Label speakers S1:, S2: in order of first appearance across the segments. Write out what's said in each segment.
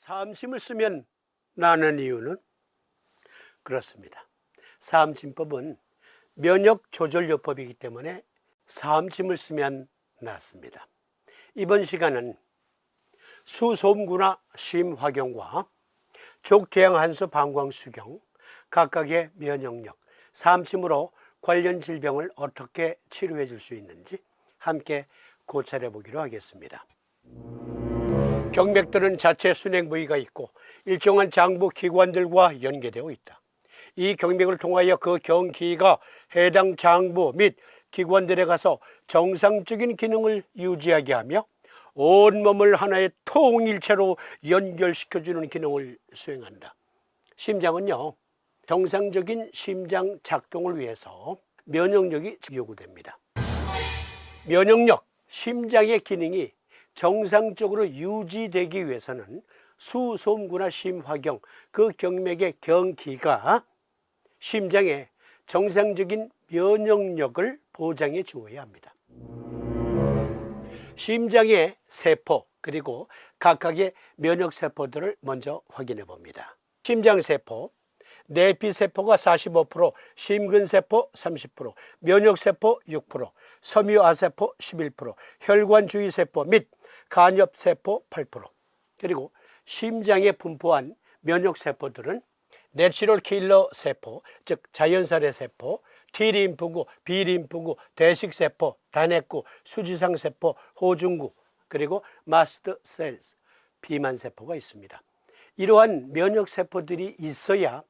S1: 사암침을 쓰면 나는 이유는 그렇습니다. 사암침법은 면역 조절요법이기 때문에 사암침을 쓰면 낫습니다. 이번 시간은 수소음구나 심화경과 족태양한소 방광수경 각각의 면역력, 사암침으로 관련 질병을 어떻게 치료해 줄 수 있는지 함께 고찰해 보기로 하겠습니다. 경맥들은 자체 순행 부위가 있고 일정한 장부 기관들과 연계되어 있다. 이 경맥을 통하여 그 경기가 해당 장부 및 기관들에 가서 정상적인 기능을 유지하게 하며 온몸을 하나의 통일체로 연결시켜주는 기능을 수행한다. 심장은요, 정상적인 심장 작동을 위해서 면역력이 요구됩니다. 면역력, 심장의 기능이 정상적으로 유지되기 위해서는 수소음구나 심화경, 그 경맥의 경기가 심장의 정상적인 면역력을 보장해 주어야 합니다. 심장의 세포 그리고 각각의 면역세포들을 먼저 확인해 봅니다. 심장세포, 내피세포가 45%, 심근세포 30%, 면역세포 6%, 섬유아세포 11%, 혈관주위세포 및 간엽세포 8%, 그리고 심장에 분포한 면역세포들은 내추럴 킬러 세포, 즉 자연살의 세포, T림프구, B림프구, 대식세포, 단핵구, 수지상세포, 호중구, 그리고 마스트 셀스, 비만세포가 있습니다. 이러한 면역세포들이 있어야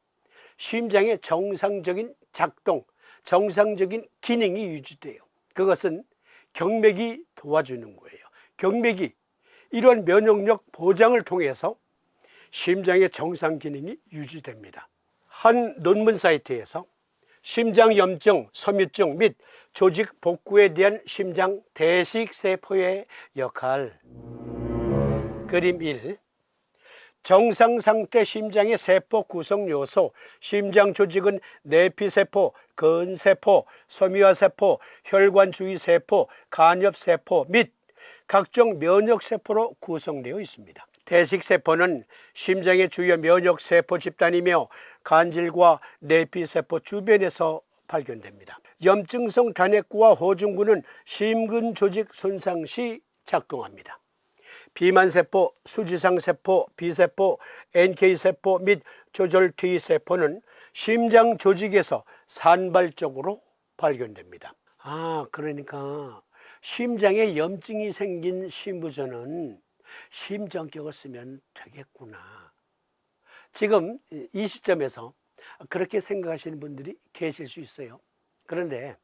S1: 심장의 정상적인 작동, 정상적인 기능이 유지돼요. 그것은 경맥이 도와주는 거예요. 경맥이 이러한 면역력 보장을 통해서 심장의 정상 기능이 유지됩니다. 한 논문 사이트에서 심장염증, 섬유증 및 조직 복구에 대한 심장 대식세포의 역할. 그림 1. 정상 상태 심장의 세포 구성 요소, 심장 조직은 내피세포, 근세포, 섬유화세포, 혈관주위세포, 간엽세포 및 각종 면역세포로 구성되어 있습니다. 대식세포는 심장의 주요 면역세포 집단이며 간질과 내피세포 주변에서 발견됩니다. 염증성 단핵구와 호중구는 심근조직 손상 시 작동합니다. 비만세포, 수지상세포, B세포, NK세포 및 조절 T세포는 심장 조직에서 산발적으로 발견됩니다. 그러니까 심장에 염증이 생긴 신부전은 심정격을 쓰면 되겠구나. 지금 이 시점에서 그렇게 생각하시는 분들이 계실 수 있어요. 그런데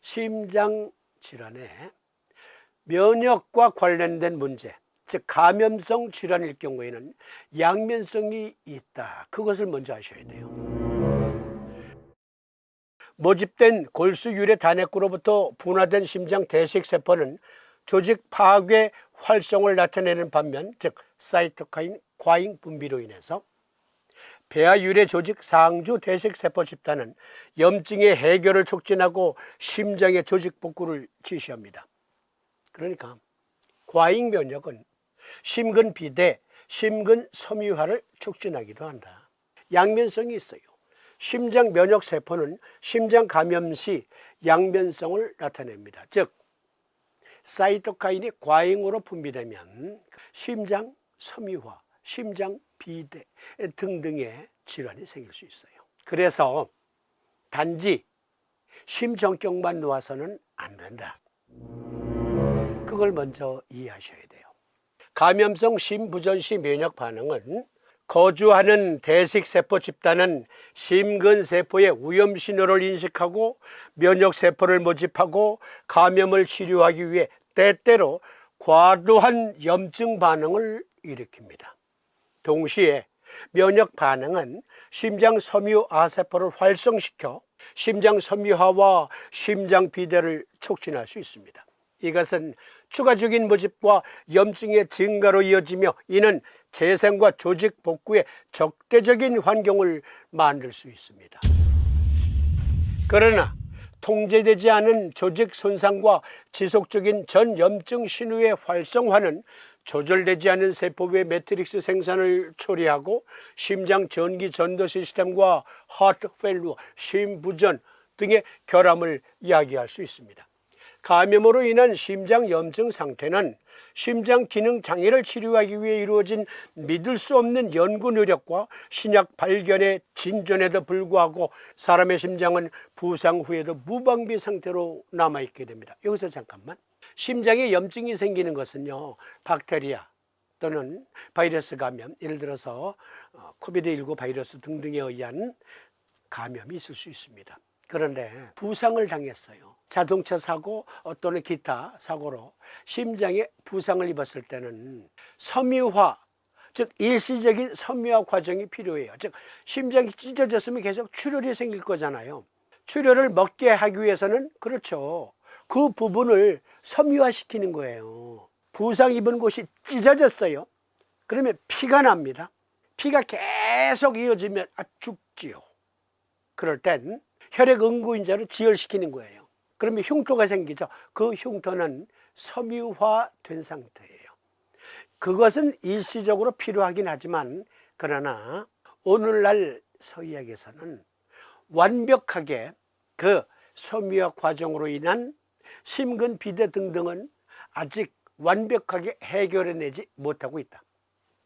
S1: 심장 질환에 면역과 관련된 문제, 즉 감염성 질환일 경우에는 양면성이 있다. 그것을 먼저 아셔야 돼요. 모집된 골수유래 단핵구로부터 분화된 심장 대식세포는 조직 파괴 활성을 나타내는 반면, 즉 사이토카인 과잉 분비로 인해서 폐하 유래 조직 상주 대식세포 집단은 염증의 해결을 촉진하고 심장의 조직 복구를 지시합니다. 그러니까 과잉 면역은 심근 비대, 심근 섬유화를 촉진하기도 한다. 양면성이 있어요. 심장 면역 세포는 심장 감염 시 양면성을 나타냅니다. 즉 사이토카인이 과잉으로 분비되면 심장 섬유화, 심장 비대 등등의 질환이 생길 수 있어요. 그래서 단지 심정격만 놓아서는 안 된다. 그걸 먼저 이해하셔야 돼요. 감염성 심부전시 면역 반응은 거주하는 대식세포 집단은 심근세포의 위험신호를 인식하고 면역세포를 모집하고 감염을 치료하기 위해 때때로 과도한 염증 반응을 일으킵니다. 동시에 면역 반응은 심장 섬유아세포를 활성시켜 심장 섬유화와 심장 비대를 촉진할 수 있습니다. 이것은 추가적인 모집과 염증의 증가로 이어지며 이는 재생과 조직 복구에 적대적인 환경을 만들 수 있습니다. 그러나 통제되지 않은 조직 손상과 지속적인 전염증 신호의 활성화는 조절되지 않은 세포의 매트릭스 생산을 초래하고 심장 전기 전도 시스템과 하트 페일루어, 심부전 등의 결함을 야기할 수 있습니다. 감염으로 인한 심장 염증 상태는 심장 기능 장애를 치료하기 위해 이루어진 믿을 수 없는 연구 노력과 신약 발견의 진전에도 불구하고 사람의 심장은 부상 후에도 무방비 상태로 남아있게 됩니다. 여기서 잠깐만, 심장에 염증이 생기는 것은요, 박테리아 또는 바이러스 감염, 예를 들어서 코비드19 바이러스 등등에 의한 감염이 있을 수 있습니다. 그런데 부상을 당했어요. 자동차 사고 또는 기타 사고로 심장에 부상을 입었을 때는 섬유화, 즉 일시적인 섬유화 과정이 필요해요. 즉 심장이 찢어졌으면 계속 출혈이 생길 거잖아요. 출혈을 먹게 하기 위해서는, 그렇죠, 그 부분을 섬유화시키는 거예요. 부상 입은 곳이 찢어졌어요. 그러면 피가 납니다. 피가 계속 이어지면 죽지요. 그럴 땐 혈액 응고인자로 지혈시키는 거예요. 그러면 흉터가 생기죠. 그 흉터는 섬유화된 상태예요. 그것은 일시적으로 필요하긴 하지만, 그러나 오늘날 서의학에서는 완벽하게 그 섬유화 과정으로 인한 심근비대 등등은 아직 완벽하게 해결해내지 못하고 있다.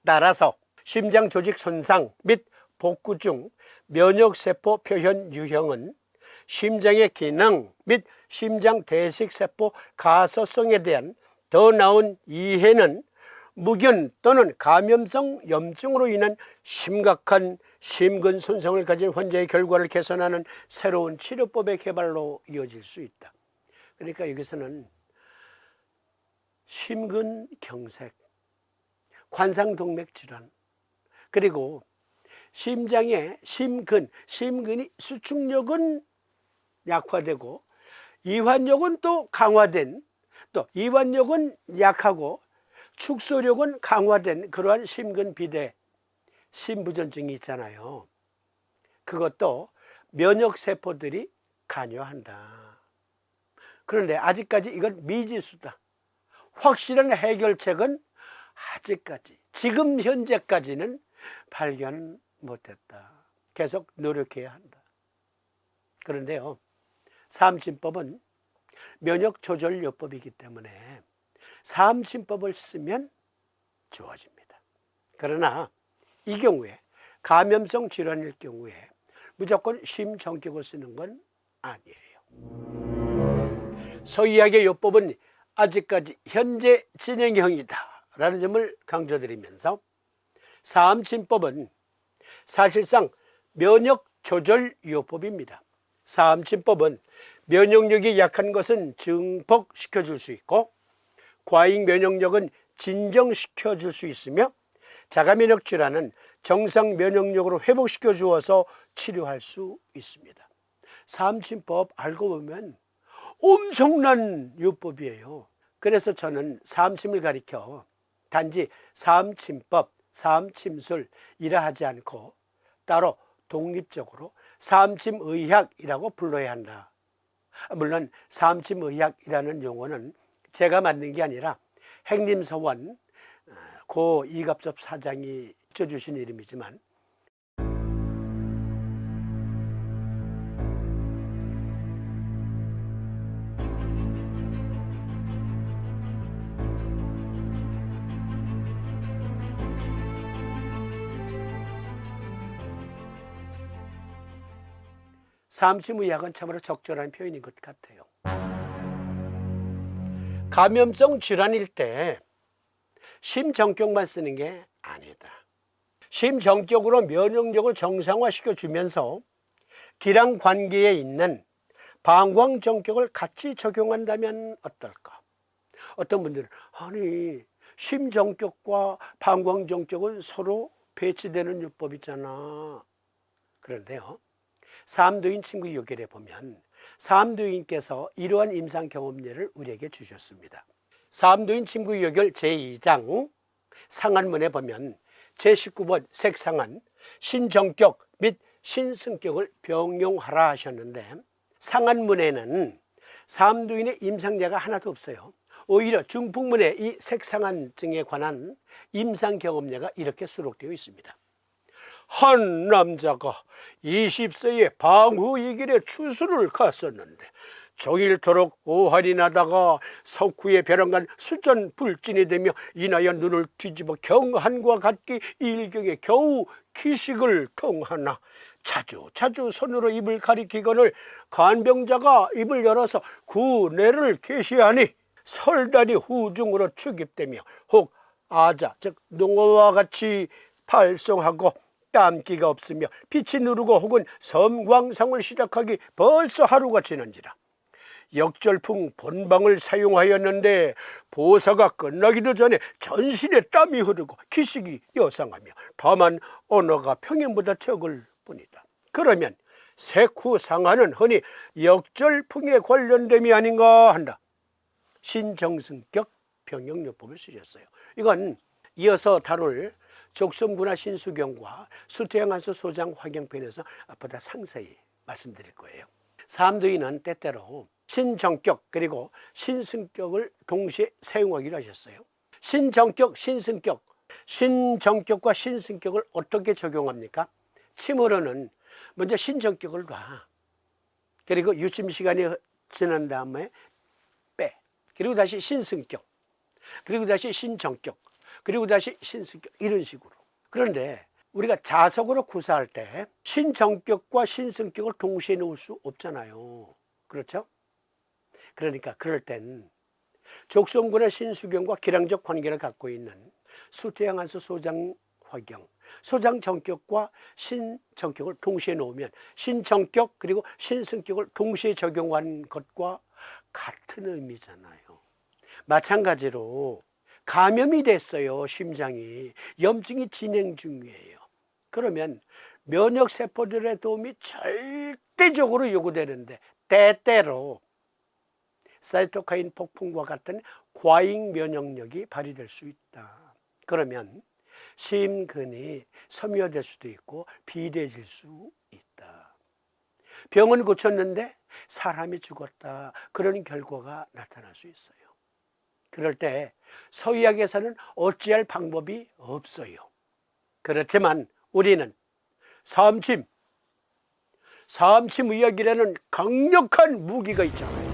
S1: 따라서 심장 조직 손상 및 복구 중 면역세포 표현 유형은 심장의 기능 및 심장 대식세포 가소성에 대한 더 나은 이해는 무균 또는 감염성 염증으로 인한 심각한 심근 손상을 가진 환자의 결과를 개선하는 새로운 치료법의 개발로 이어질 수 있다. 그러니까 여기서는 심근경색, 관상동맥 질환, 그리고 심장의 심근이 수축력은 약화되고 이완력은 또 강화된, 또 이완력은 약하고 축소력은 강화된 그러한 심근비대, 심부전증이 있잖아요. 그것도 면역세포들이 관여한다. 그런데 아직까지 이건 미지수다. 확실한 해결책은 아직까지, 지금 현재까지는 발견 못했다. 계속 노력해야 한다. 그런데요, 사암진법은 면역조절요법이기 때문에 사암진법을 쓰면 좋아집니다. 그러나 이 경우에 감염성 질환일 경우에 무조건 심정격을 쓰는 건 아니에요. 서의학의 요법은 아직까지 현재 진행형이다 라는 점을 강조드리면서, 사암진법은 사실상 면역조절요법입니다. 사암진법은 면역력이 약한 것은 증폭시켜 줄 수 있고 과잉 면역력은 진정시켜 줄 수 있으며 자가면역 질환은 정상 면역력으로 회복시켜 주어서 치료할 수 있습니다. 사암진법 알고 보면 엄청난 요법이에요. 그래서 저는 사암침을 가리켜 단지 사암침법, 사암침술이라 하지 않고 따로 독립적으로 사암침의학이라고 불러야 한다. 물론 사암침의학이라는 용어는 제가 만든 게 아니라 행림서원 고 이갑섭 사장이 붙여주신 이름이지만, 사암침의학은 참으로 적절한 표현인 것 같아요. 감염성 질환일 때 심정격만 쓰는 게 아니다. 심정격으로 면역력을 정상화시켜 주면서 기랑 관계에 있는 방광정격을 같이 적용한다면 어떨까? 어떤 분들은 아니 심정격과 방광정격은 서로 배치되는 요법이잖아. 그런데요, 사암도인 친구 요결에 보면 사암도인께서 이러한 임상 경험례를 우리에게 주셨습니다. 사암도인 친구 요결 제2장 상한문에 보면 제19번 색상한 신정격 및 신승격을 병용하라 하셨는데, 상한문에는 사암도인의 임상례가 하나도 없어요. 오히려 중풍문의 이 색상한증에 관한 임상 경험례가 이렇게 수록되어 있습니다. 한 남자가 20세에 방후이길에 추수를 갔었는데 종일토록 오한이 나다가 석후의 벼랑간 수전불진이 되며 인하여 눈을 뒤집어 경한과 같게 일경에 겨우 기식을 통하나 자주 손으로 입을 가리키거늘 간병자가 입을 열어서 구내를 계시하니 설단이 후중으로 축입되며 혹 아자 즉 농어와 같이 발송하고 땀기가 없으며 빛이 누르고 혹은 섬광상을 시작하기 벌써 하루가 지난지라. 역절풍 본방을 사용하였는데 보사가 끝나기도 전에 전신에 땀이 흐르고 기식이 여상하며 다만 언어가 평행보다 적을 뿐이다. 그러면 색후상하는 흔히 역절풍에 관련됨이 아닌가 한다. 신정승격 병역요법을 쓰셨어요. 이건 이어서 다룰 족성군화 신수경과 수태양한수 소장 화경편에서 보다 상세히 말씀드릴 거예요. 삼두인은 때때로 신정격 그리고 신승격을 동시에 사용하기로 하셨어요. 신정격, 신승격, 신정격과 신승격을 어떻게 적용합니까? 침으로는 먼저 신정격을 놔. 그리고 유침 시간이 지난 다음에 빼. 그리고 다시 신승격. 그리고 다시 신정격. 그리고 다시 신승격. 이런 식으로. 그런데 우리가 자석으로 구사할 때 신정격과 신승격을 동시에 놓을 수 없잖아요. 그렇죠? 그러니까 그럴 땐 족성군의 신수경과 기량적 관계를 갖고 있는 수태양한수 소장 화경, 소장 정격과 신정격을 동시에 놓으면 신정격 그리고 신승격을 동시에 적용한 것과 같은 의미잖아요. 마찬가지로 감염이 됐어요. 심장이. 염증이 진행 중이에요. 그러면 면역세포들의 도움이 절대적으로 요구되는데 때때로 사이토카인 폭풍과 같은 과잉 면역력이 발휘될 수 있다. 그러면 심근이 섬유화될 수도 있고 비대해질 수 있다. 병은 고쳤는데 사람이 죽었다. 그런 결과가 나타날 수 있어요. 그럴 때 서의학에서는 어찌할 방법이 없어요. 그렇지만 우리는 삼침의학이라는 강력한 무기가 있잖아요.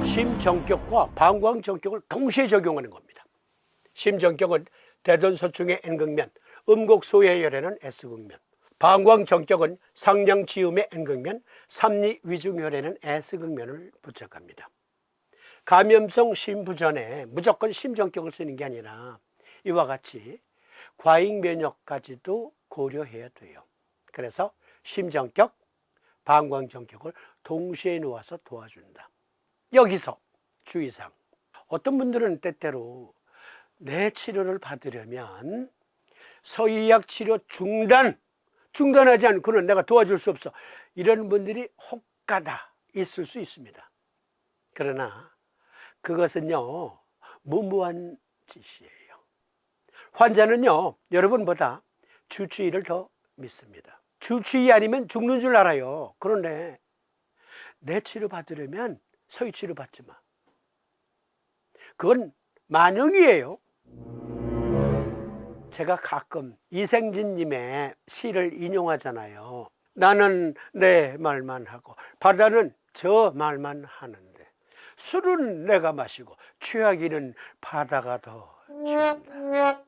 S1: 심정격과 방광정격을 동시에 적용하는 겁니다. 심정격은 대둔소충의 N극면, 음곡소해혈에는 S극면, 방광정격은 상냥지음의 N극면, 삼리위중혈에는 S극면을 부착합니다. 감염성 심부전에 무조건 심정격을 쓰는 게 아니라 이와 같이 과잉 면역까지도 고려해야 돼요. 그래서 심정격, 방광정격을 동시에 놓아서 도와준다. 여기서 주의사항, 어떤 분들은 때때로 내 치료를 받으려면 서의학 치료 중단하지 않고는 내가 도와줄 수 없어, 이런 분들이 혹가다 있을 수 있습니다. 그러나 그것은요 무모한 짓이에요. 환자는요 여러분보다 주치의를 더 믿습니다. 주치의 아니면 죽는 줄 알아요. 그런데 내 치료 받으려면 서의 치료 받지 마. 그건 만영이에요. 제가 가끔 이생진님의 시를 인용하잖아요. 나는 내 말만 하고 바다는 저 말만 하는데 술은 내가 마시고 취하기는 바다가 더 취한다.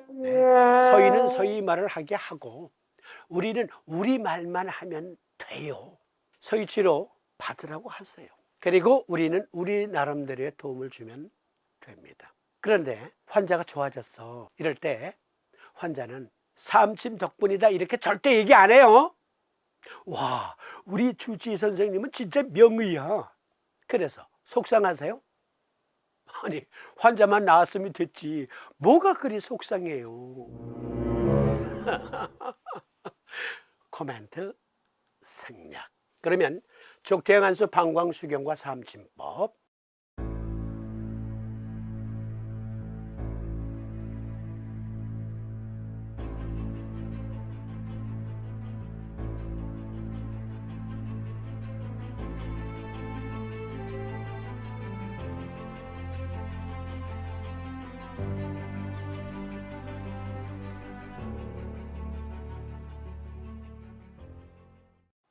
S1: 네. 서의는 서의 말을 하게 하고 우리는 우리 말만 하면 돼요. 서의 치료 받으라고 하세요. 그리고 우리는 우리 나름대로의 도움을 주면 됩니다. 그런데 환자가 좋아졌어 이럴 때 환자는 삼침 덕분이다 이렇게 절대 얘기 안 해요. 와, 우리 주치의 선생님은 진짜 명의야. 그래서 속상하세요? 아니, 환자만 나았으면 됐지 뭐가 그리 속상해요. 코멘트 생략. 그러면 족태양한수 방광수경과 삼침법,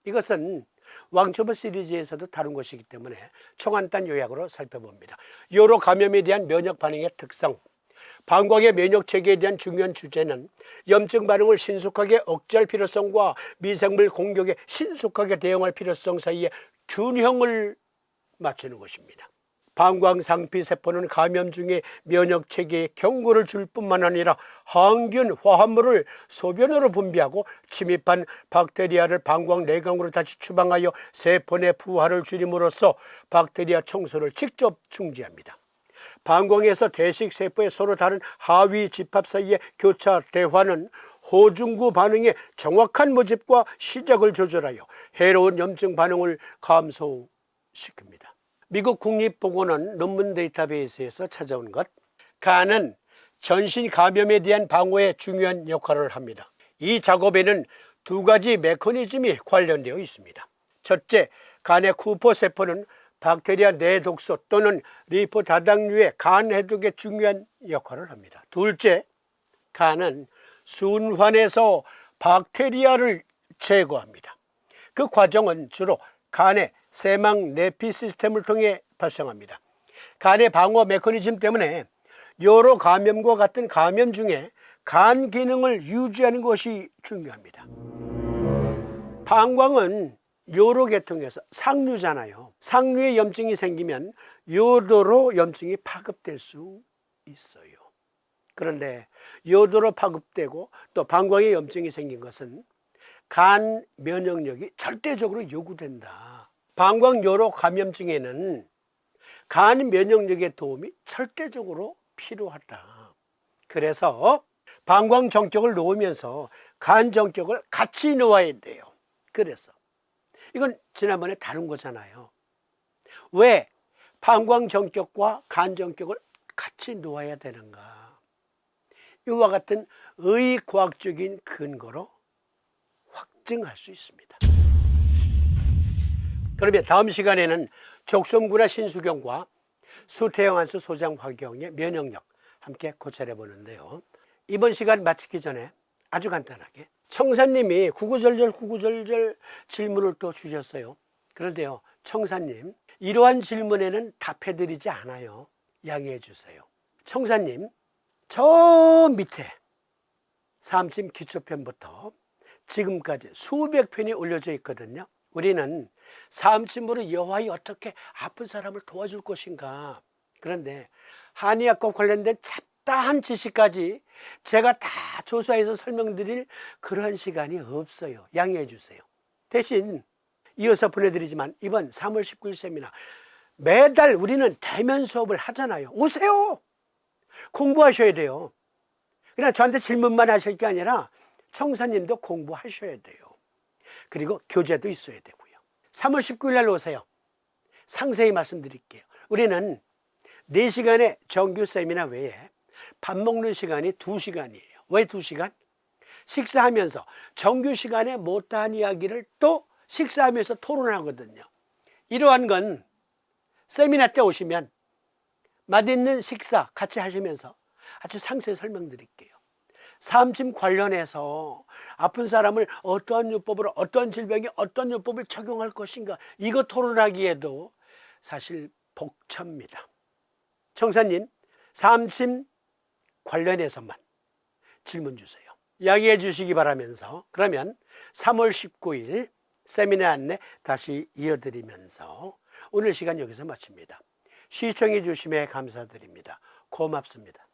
S1: 이것은 왕초보 시리즈에서도 다룬 것이기 때문에 초간단 요약으로 살펴봅니다. 요로 감염에 대한 면역 반응의 특성, 방광의 면역 체계에 대한 중요한 주제는 염증 반응을 신속하게 억제할 필요성과 미생물 공격에 신속하게 대응할 필요성 사이의 균형을 맞추는 것입니다. 방광상피세포는 감염 중에 면역 체계에 경고를 줄 뿐만 아니라 항균, 화합물을 소변으로 분비하고 침입한 박테리아를 방광 내강으로 다시 추방하여 세포 내 부하를 줄임으로써 박테리아 청소를 직접 중지합니다. 방광에서 대식세포의 서로 다른 하위 집합 사이의 교차 대화는 호중구 반응의 정확한 모집과 시작을 조절하여 해로운 염증 반응을 감소시킵니다. 미국 국립보건원 논문 데이터베이스에서 찾아온 것, 간은 전신 감염에 대한 방어에 중요한 역할을 합니다. 이 작업에는 두 가지 메커니즘이 관련되어 있습니다. 첫째, 간의 쿠퍼세포는 박테리아 내독소 또는 리포 다당류의 간 해독에 중요한 역할을 합니다. 둘째, 간은 순환에서 박테리아를 제거합니다. 그 과정은 주로 간의 세막 내피 시스템을 통해 발생합니다. 간의 방어 메커니즘 때문에 여러 감염과 같은 감염 중에 간 기능을 유지하는 것이 중요합니다. 방광은 요로 계통에서 상류잖아요. 상류에 염증이 생기면 요도로 염증이 파급될 수 있어요. 그런데 요도로 파급되고 또 방광에 염증이 생긴 것은 간 면역력이 절대적으로 요구된다. 방광요로 감염증에는 간 면역력의 도움이 절대적으로 필요하다. 그래서 방광 정격을 놓으면서 간 정격을 같이 놓아야 돼요. 그래서 이건 지난번에 다룬 거잖아요. 왜 방광 정격과 간 정격을 같이 놓아야 되는가? 이와 같은 의과학적인 근거로 확증할 수 있습니다. 그러면 다음 시간에는 족솜구나 신수경과 수태형한수 소장화경의 면역력 함께 고찰해 보는데요. 이번 시간 마치기 전에 아주 간단하게 청사님이 구구절절 질문을 또 주셨어요. 그런데요, 청사님, 이러한 질문에는 답해드리지 않아요. 양해해 주세요. 청사님, 저 밑에 삼침 기초편부터 지금까지 수백 편이 올려져 있거든요. 우리는 삼침으로 여하이 어떻게 아픈 사람을 도와줄 것인가. 그런데 한의학과 관련된 잡다한 지식까지 제가 다 조사해서 설명드릴 그런 시간이 없어요. 양해해 주세요. 대신 이어서 보내드리지만 이번 3월 19일 세미나 매달 우리는 대면 수업을 하잖아요. 오세요. 공부하셔야 돼요. 그냥 저한테 질문만 하실 게 아니라 청사님도 공부하셔야 돼요. 그리고 교재도 있어야 되고요. 3월 19일 날 오세요. 상세히 말씀드릴게요. 우리는 4시간의 정규 세미나 외에 밥 먹는 시간이 2시간이에요. 왜 2시간? 식사하면서 정규 시간에 못다한 이야기를 또 식사하면서 토론하거든요. 이러한 건 세미나 때 오시면 맛있는 식사 같이 하시면서 아주 상세히 설명드릴게요. 삼침 관련해서 아픈 사람을 어떠한 요법으로 어떤 질병에 어떤 요법을 적용할 것인가, 이거 토론하기에도 사실 벅찹니다. 청사님, 삼침 관련해서만 질문 주세요. 이야기해 주시기 바라면서, 그러면 3월 19일 세미나 안내 다시 이어드리면서 오늘 시간 여기서 마칩니다. 시청해 주심에 감사드립니다. 고맙습니다.